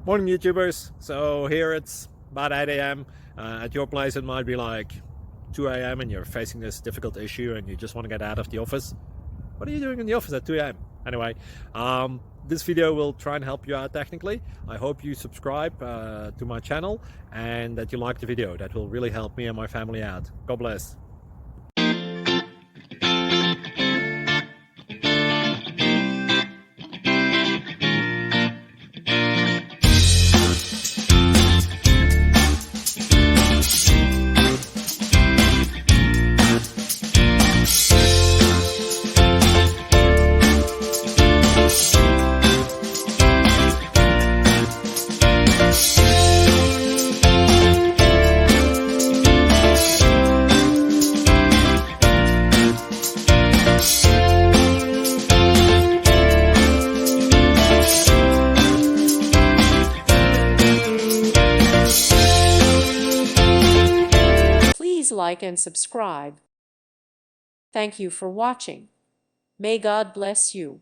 Morning YouTubers. So here it's about 8 a.m. At your place it might be like 2 a.m. and you're facing this difficult issue and you just want to get out of the office. What are you doing in the office at 2 a.m.? Anyway, this video will try and help you out technically. I hope you subscribe to my channel and that you like the video. That will really help me and my family out. God bless. Please like and subscribe. Thank you for watching. May God bless you.